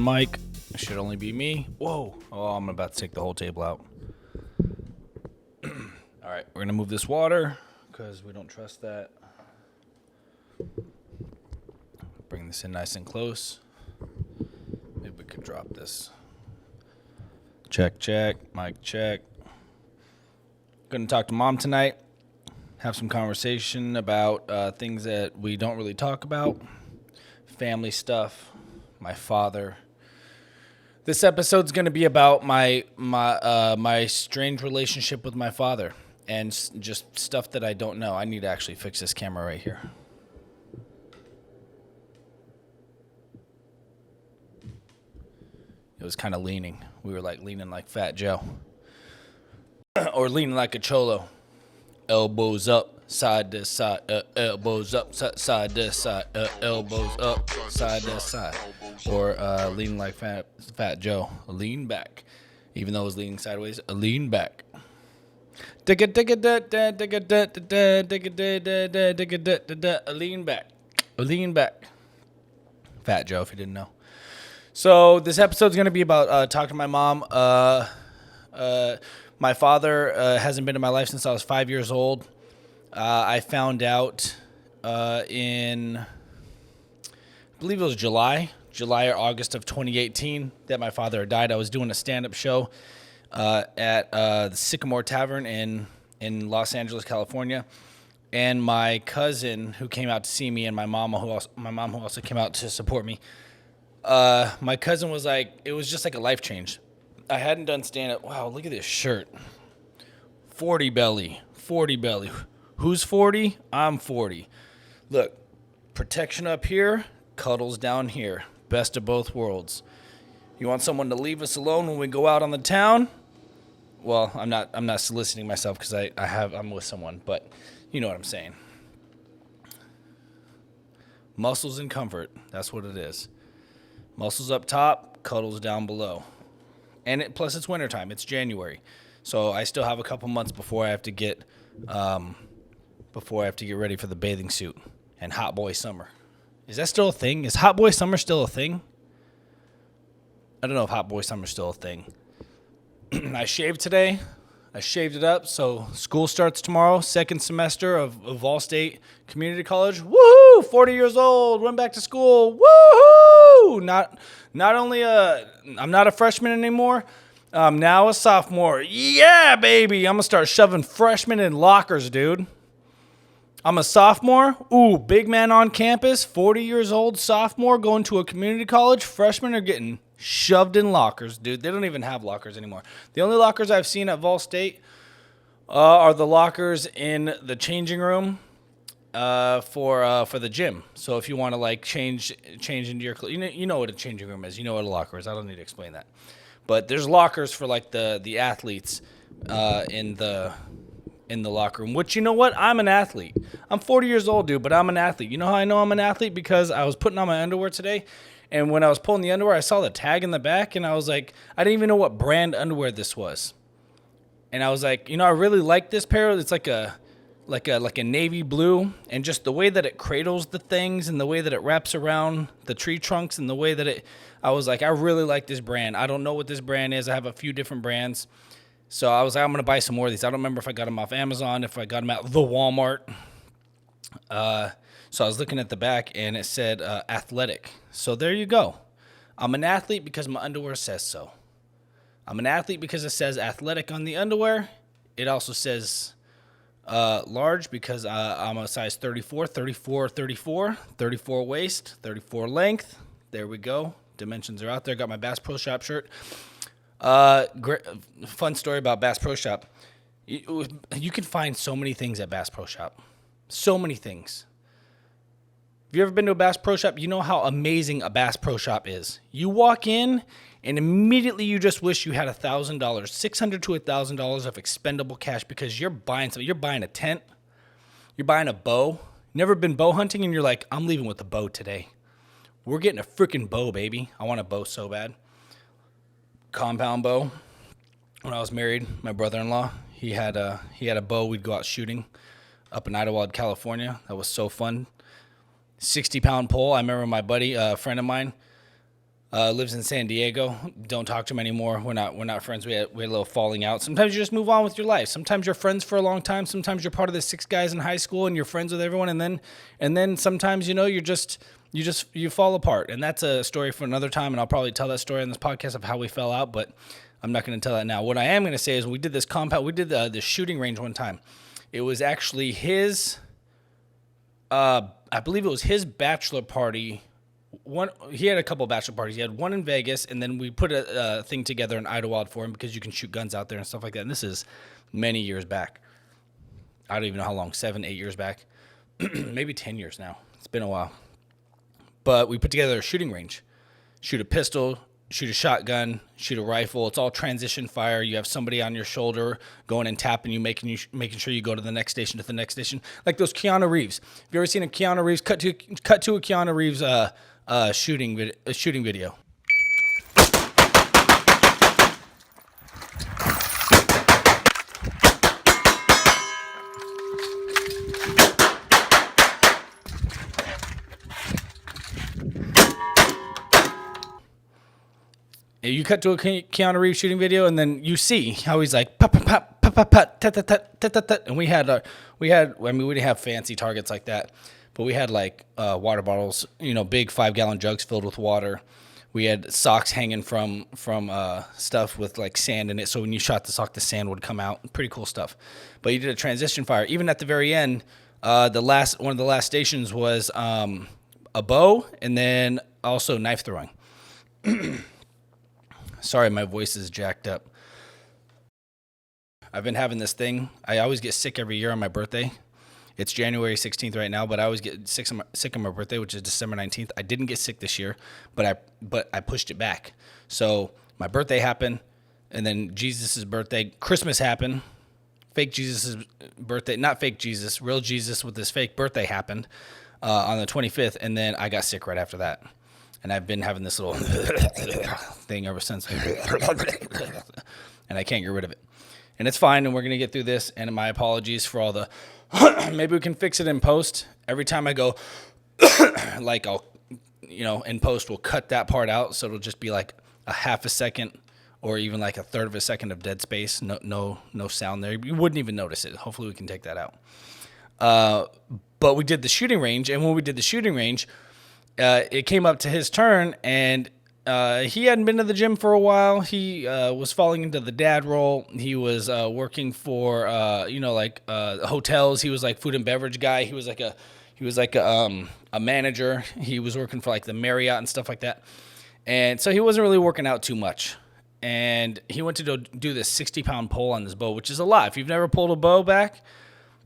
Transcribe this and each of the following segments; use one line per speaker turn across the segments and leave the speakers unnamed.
one mic. It should only be me. Whoa. Oh, I'm about to take the whole table out. All right, we're going to move this water because we don't trust that. Bring this in nice and close. Maybe we could drop this. Check, mic check. Going to talk to Mom tonight. Have some conversation about things that we don't really talk about. Family stuff. My father. This episode's going to be about my strange relationship with my father and just stuff that I don't know. I need to actually fix this camera right here. It was kind of leaning. We were like leaning like Fat Joe. Or leaning like a cholo. Elbows up, side to side, elbows up, side to side, elbows up, side to side. Or leaning like Fat Joe, lean back. Even though it was leaning sideways, lean back. Lean back. Lean back. Fat Joe, if you didn't know. So this episode's going to be about talking to my mom. My father hasn't been in my life since I was 5 years old. I found out in, I believe it was July or August of 2018 that my father had died. I was doing a stand-up show at the Sycamore Tavern in Los Angeles, California. And my cousin who came out to see me and my mom who also came out to support me, my cousin was like, it was just like a life change. I hadn't done stand-up. Wow, look at this shirt. 40 belly. Who's 40? I'm 40. Look, protection up here, cuddles down here. Best of both worlds. You want someone to leave us alone when we go out on the town? Well, I'm not soliciting myself because I'm with someone, but you know what I'm saying. Muscles and comfort. That's what it is. Muscles up top, cuddles down below. And plus it's wintertime. It's January. So I still have a couple months before I have to get ready for the bathing suit and hot boy summer. Is that still a thing? Is hot boy summer still a thing? I don't know if hot boy summer is still a thing. I shaved today. I shaved it up. So school starts tomorrow. Second semester of All State Community College. Woohoo! 40 years old. Went back to school. Woohoo! Not only I'm not a freshman anymore. I'm now a sophomore. Yeah, baby. I'm going to start shoving freshmen in lockers, dude. I'm a sophomore. Ooh, big man on campus. 40 years old, sophomore, going to a community college. Freshmen are getting shoved in lockers, dude. They don't even have lockers anymore. The only lockers I've seen at Vol State are the lockers in the changing room for the gym. So if you want to like change into your clothes, you know what a changing room is. You know what a locker is. I don't need to explain that. But there's lockers for like the athletes in the locker room. Which, you know what? I'm an athlete. I'm 40 years old, dude, but I'm an athlete. You know how I know I'm an athlete? Because I was putting on my underwear today, and when I was pulling the underwear, I saw the tag in the back, and I was like, I didn't even know what brand underwear this was. And I was like, I really like this pair. It's like a navy blue, and just the way that it cradles the things and the way that it wraps around the tree trunks and the way that I was like, I really like this brand. I don't know what this brand is. I have a few different brands. So I was like, I'm going to buy some more of these. I don't remember if I got them off Amazon, if I got them at the Walmart. So I was looking at the back, and it said athletic. So there you go. I'm an athlete because my underwear says so. I'm an athlete because it says athletic on the underwear. It also says large because I'm a size 34 waist, 34 length. There we go. Dimensions are out there. Got my Bass Pro Shop shirt. Great, fun story about Bass Pro Shop. You can find so many things at Bass Pro Shop. So many things. Have you ever been to a Bass Pro Shop? You know how amazing a Bass Pro Shop is. You walk in, and immediately you just wish you had $1,000, $600 to $1,000 of expendable cash because you're buying something. You're buying a tent. You're buying a bow. Never been bow hunting, and you're like, I'm leaving with a bow today. We're getting a freaking bow, baby. I want a bow so bad. Compound bow. When I was married, my brother-in-law, he had a bow. We'd go out shooting up in Idlewild, California. That was so fun. 60-pound pole. I remember my buddy, a friend of mine, lives in San Diego. Don't talk to him anymore. We're not friends. We had a little falling out. Sometimes you just move on with your life. Sometimes you're friends for a long time. Sometimes you're part of the 6 guys in high school and you're friends with everyone. And then sometimes, you fall apart. And that's a story for another time. And I'll probably tell that story on this podcast of how we fell out, but I'm not going to tell that now. What I am going to say is we did this compound. We did the shooting range one time. It was actually his, I believe it was his bachelor party. He had a couple bachelor parties. He had one in Vegas, and then we put a thing together in Idlewild for him because you can shoot guns out there and stuff like that. And this is many years back. I don't even know how long, 7, 8 years back. Maybe 10 years now. It's been a while. But we put together a shooting range. Shoot a pistol, shoot a shotgun, shoot a rifle. It's all transition fire. You have somebody on your shoulder going and tapping you, making sure you go to the next station, Like those Keanu Reeves. Have you ever seen a Keanu Reeves cut to a Keanu Reeves shooting video? You cut to a Keanu Reeves shooting video, and then you see how he's like pop pop pop pop pop pop tat tat tat tat tat tat. And we didn't have fancy targets like that, but we had like water bottles, big 5-gallon jugs filled with water. We had socks hanging from stuff with like sand in it, so when you shot the sock, the sand would come out. Pretty cool stuff. But you did a transition fire. Even at the very end, one of the last stations was a bow, and then also knife throwing. Sorry, my voice is jacked up. I've been having this thing. I always get sick every year on my birthday. It's January 16th right now, but I always get sick on my birthday, which is December 19th. I didn't get sick this year, but I pushed it back. So my birthday happened, and then Jesus' birthday, Christmas happened. Fake Jesus' birthday, not fake Jesus, real Jesus with his fake birthday happened on the 25th, and then I got sick right after that. And I've been having this little thing ever since. And I can't get rid of it. And it's fine, and we're going to get through this. And my apologies for all the... Maybe we can fix it in post. Every time I go, like I'll, in post, we'll cut that part out. So it'll just be like a half a second or even like a third of a second of dead space. No sound there. You wouldn't even notice it. Hopefully we can take that out. But we did the shooting range. And when we did the shooting range... it came up to his turn, and he hadn't been to the gym for a while. He was falling into the dad role. He was working for hotels. He was like food and beverage guy. He was like a manager. He was working for like the Marriott and stuff like that. And so he wasn't really working out too much. And he went to go do this 60-pound pull on this bow, which is a lot. If you've never pulled a bow back,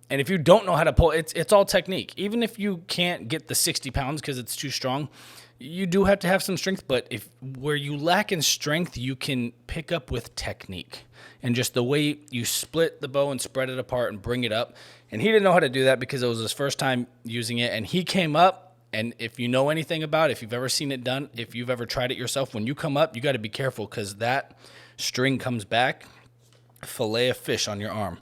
and if you don't know how to pull, it's all technique. Even if you can't get the 60 pounds because it's too strong, you do have to have some strength. But where you lack in strength, you can pick up with technique. And just the way you split the bow and spread it apart and bring it up. And he didn't know how to do that because it was his first time using it. And he came up, and if you know anything about it, if you've ever seen it done, if you've ever tried it yourself, when you come up, you got to be careful because that string comes back, fillet of fish on your arm.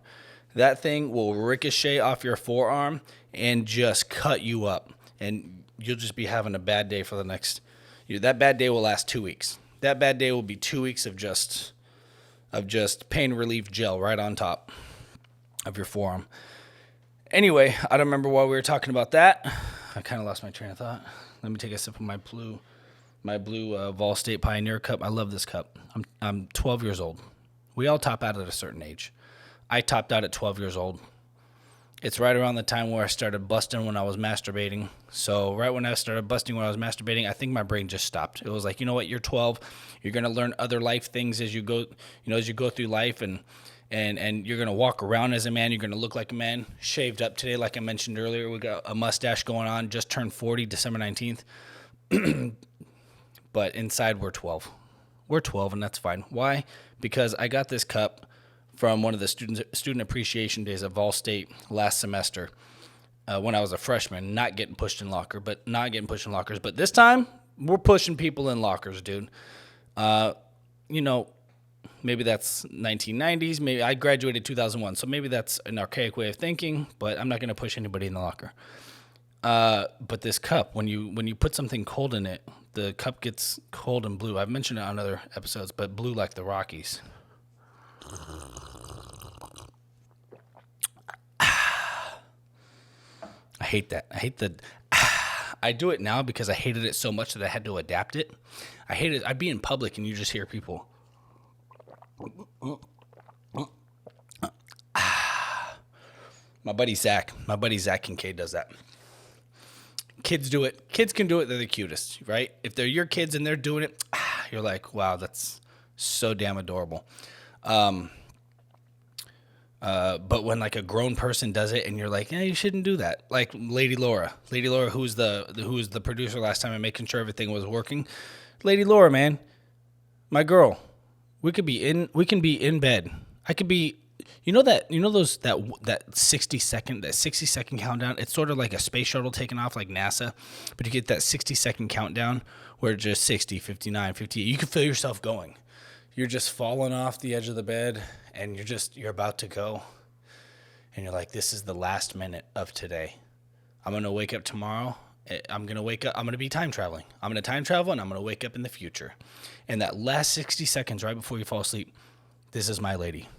That thing will ricochet off your forearm and just cut you up. And you'll just be having a bad day for the next... that bad day will last 2 weeks. That bad day will be 2 weeks of just pain relief gel right on top of your forearm. Anyway, I don't remember why we were talking about that. I kind of lost my train of thought. Let me take a sip of my blue Vol State Pioneer cup. I love this cup. I'm 12 years old. We all top out at a certain age. I topped out at 12 years old. It's right around the time where I started busting when I was masturbating. So right when I started busting when I was masturbating, I think my brain just stopped. It was like, you know what, you're 12. You're going to learn other life things as you go, through life, and you're going to walk around as a man. You're going to look like a man. Shaved up today, like I mentioned earlier. We got a mustache going on. Just turned 40, December 19th. But inside, we're 12. We're 12, and that's fine. Why? Because I got this cup from one of the student appreciation days at Vol State last semester when I was a freshman, not getting pushed in lockers. But this time, we're pushing people in lockers, dude. Maybe that's 1990s. Maybe I graduated 2001, so maybe that's an archaic way of thinking, but I'm not going to push anybody in the locker. But this cup, when you put something cold in it, the cup gets cold and blue. I've mentioned it on other episodes, but blue like the Rockies. I hate that. I hate the. I do it now because I hated it so much that I had to adapt it. I hate it. I'd be in public and you just hear people. My buddy Zach Kincaid does that. Kids do it. Kids can do it. They're the cutest, right? If they're your kids and they're doing it, you're like, wow, that's so damn adorable. But when like a grown person does it and you're like, you shouldn't do that. Like Lady Laura, who was the producer last time and making sure everything was working. Lady Laura, man, my girl, we can be in bed. I could be, that 60 second countdown. It's sort of like a space shuttle taking off like NASA, but you get that 60-second countdown where it's just 60, 59, 58. You can feel yourself going. You're just falling off the edge of the bed and you're about to go. And you're like, this is the last minute of today. I'm going to wake up tomorrow. I'm going to be time traveling. I'm going to time travel and I'm going to wake up in the future. And that last 60 seconds right before you fall asleep, this is my lady.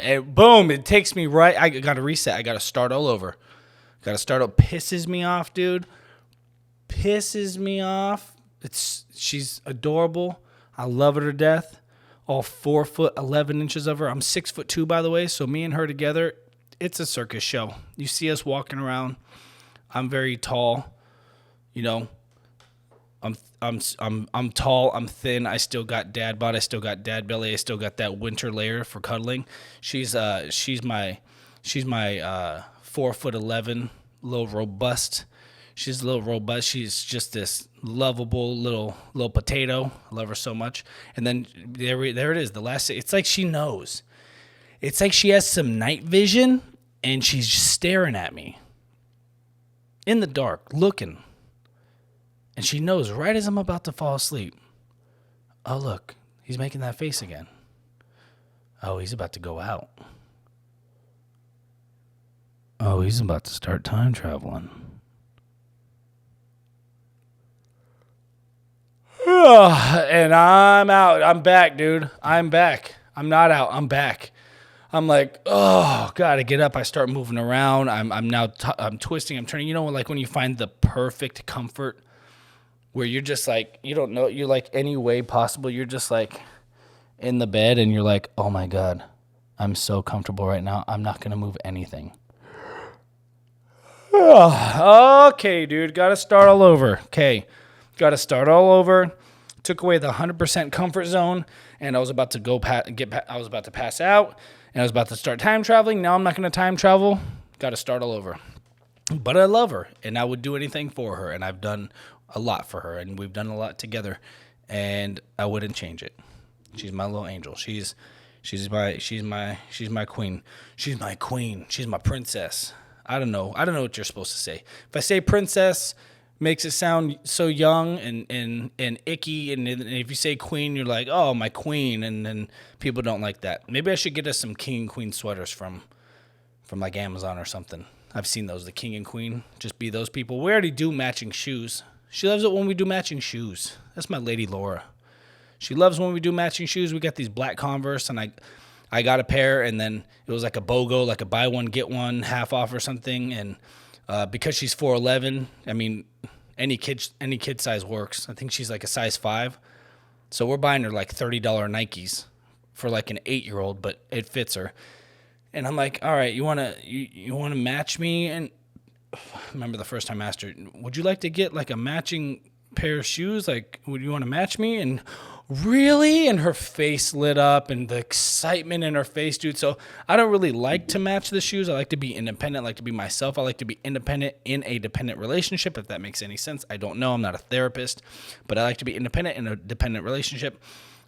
And boom, it takes me right. I got to reset. I got to start all over. Pisses me off, dude. Pisses me off. She's adorable. I love her to death. All 4'11" of her. I'm 6'2", by the way. So me and her together, it's a circus show. You see us walking around. I'm very tall. I'm tall. I'm thin. I still got dad bod. I still got dad belly. I still got that winter layer for cuddling. She's my 4'11", little robust. She's a little robust. She's just this lovable little potato. I love her so much. And then there it is. The last. It's like she knows. It's like she has some night vision, and she's just staring at me in the dark, looking. And she knows right as I'm about to fall asleep. Oh, look, he's making that face again. Oh, he's about to go out. Oh, he's about to start time traveling. And I'm out. I'm back, dude. I'm back. I'm not out. I'm back. I'm like, oh, gotta get up. I start moving around. I'm twisting. I'm turning. Like when you find the perfect comfort where you're just like, you don't know, you're like any way possible. You're just like in the bed and you're like, oh my God, I'm so comfortable right now. I'm not gonna move anything. Okay, dude. Gotta start all over. Took away the 100% comfort zone, and I was about to I was about to pass out, and I was about to start time traveling. Now I'm not going to time travel. Got to start all over. But I love her, and I would do anything for her, and I've done a lot for her, and we've done a lot together, and I wouldn't change it. She's my little angel. She's my queen. She's my queen. She's my princess. I don't know what you're supposed to say. If I say princess, makes it sound so young and icky, and if you say queen, you're like, oh, my queen, and then people don't like that. Maybe I should get us some king and queen sweaters from like Amazon or something. I've seen those, the king and queen. Just be those people. We already do matching shoes. She loves it when we do matching shoes. That's my lady Laura. She loves when we do matching shoes. We got these black Converse, and I got a pair, and then it was like a BOGO, like a buy one, get one, half off or something, and because she's 4'11", I mean, any kid size works. I think she's like a size 5. So we're buying her like $30 Nikes for like an 8-year-old, but it fits her. And I'm like, all right, you wanna match me? And I remember the first time I asked her, would you like to get like a matching pair of shoes? Like, would you want to match me? And really? And her face lit up and the excitement in her face, dude. So I don't really like to match the shoes. I like to be independent. I like to be myself. I like to be independent in a dependent relationship, if that makes any sense. I don't know. I'm not a therapist, but I like to be independent in a dependent relationship.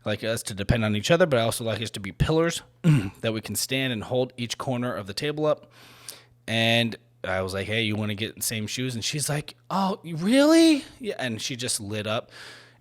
I like us to depend on each other, but I also like us to be pillars that we can stand and hold each corner of the table up. And I was like, hey, you want to get the same shoes? And she's like, oh, really? Yeah. And she just lit up.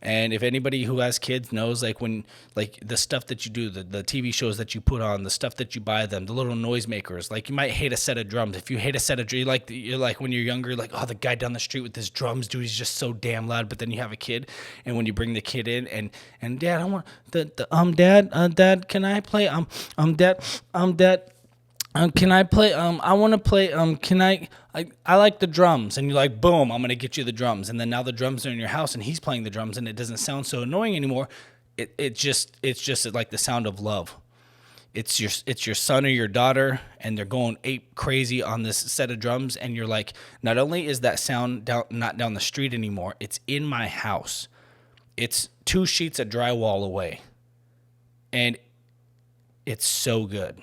And if anybody who has kids knows, like when, like the stuff that you do, the TV shows that you put on, the stuff that you buy them, the little noisemakers, like you might hate a set of drums. If you hate a set of drums, you're like when you're younger, like, oh, the guy down the street with his drums, dude, he's just so damn loud. But then you have a kid, and when you bring the kid in, and dad, I want dad, can I play dad. Can I play, I want to play, I like the drums. And you're like, boom, I'm going to get you the drums. And then now the drums are in your house and he's playing the drums and it doesn't sound so annoying anymore. It's just like the sound of love. It's your son or your daughter and they're going ape crazy on this set of drums. And you're like, not only is that sound not down the street anymore, it's in my house. It's 2 sheets of drywall away. And it's so good.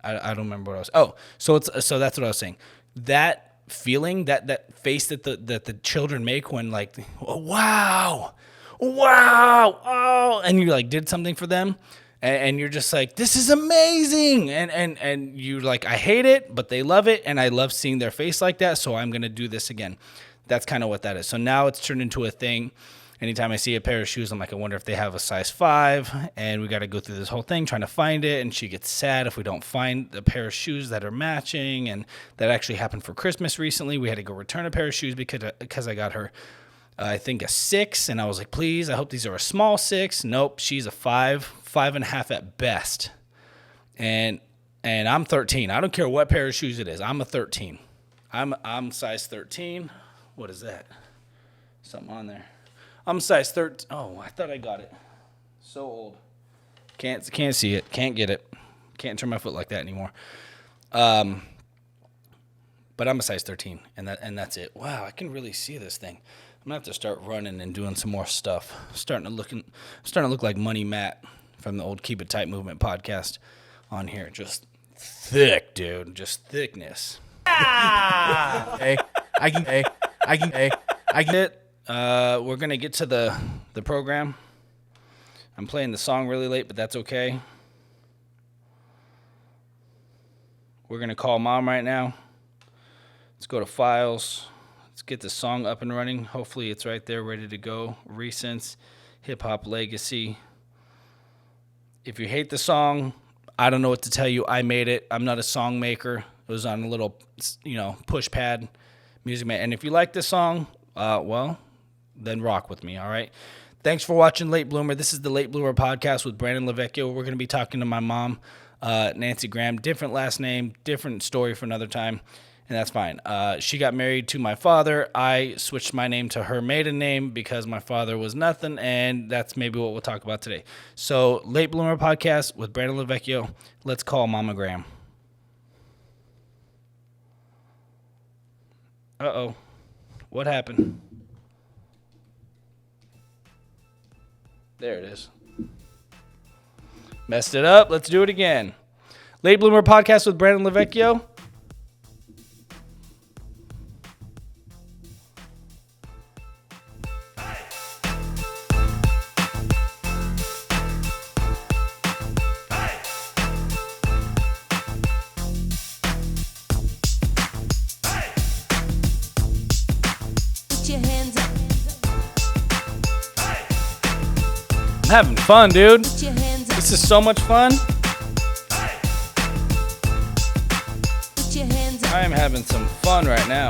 I don't remember what I was. Oh, so that's what I was saying. That feeling, that face that the children make when like, wow, oh, and you like did something for them, and you're just like, this is amazing, and you like, I hate it, but they love it, and I love seeing their face like that. So I'm gonna do this again. That's kind of what that is. So now it's turned into a thing. Anytime I see a pair of shoes, I'm like, I wonder if they have a size 5, and we got to go through this whole thing trying to find it, and she gets sad if we don't find a pair of shoes that are matching, and that actually happened for Christmas recently. We had to go return a pair of shoes because I got her, I think, a 6, and I was like, please, I hope these are a small 6. Nope, she's a 5.5 at best, and I'm 13. I don't care what pair of shoes it is. I'm a 13. I'm size 13. What is that? Something on there. I'm size 13. Oh, I thought I got it. So old. Can't see it. Can't get it. Can't turn my foot like that anymore. But I'm a size 13, and that's it. Wow, I can really see this thing. I'm gonna have to start running and doing some more stuff. Starting to look like Money Matt from the old Keep It Tight Movement podcast on here. Just thick, dude. Just thickness.
Hey, I get it.
We're going to get to the program. I'm playing the song really late, but that's okay. We're going to call Mom right now. Let's go to Files. Let's get the song up and running. Hopefully it's right there, ready to go. Recents, Hip Hop Legacy. If you hate the song, I don't know what to tell you. I made it. I'm not a song maker. It was on a little, push pad, Music Man. And if you like this song, well, then rock with me, all right? Thanks for watching Late Bloomer. This is the Late Bloomer podcast with Brandon LaVecchio. We're going to be talking to my mom, Nancy Graham. Different last name, different story for another time, and that's fine. She got married to my father. I switched my name to her maiden name because my father was nothing, and that's maybe what we'll talk about today. So, Late Bloomer podcast with Brandon LaVecchio. Let's call Mama Graham. Uh-oh. What happened? There it is. Messed it up. Let's do it again. Late Bloomer podcast with Brandon LaVecchio.
Put your hands up.
I'm having fun, dude.
Put your hands up.
This is so much fun.
Put your hands up.
I am having some fun right now.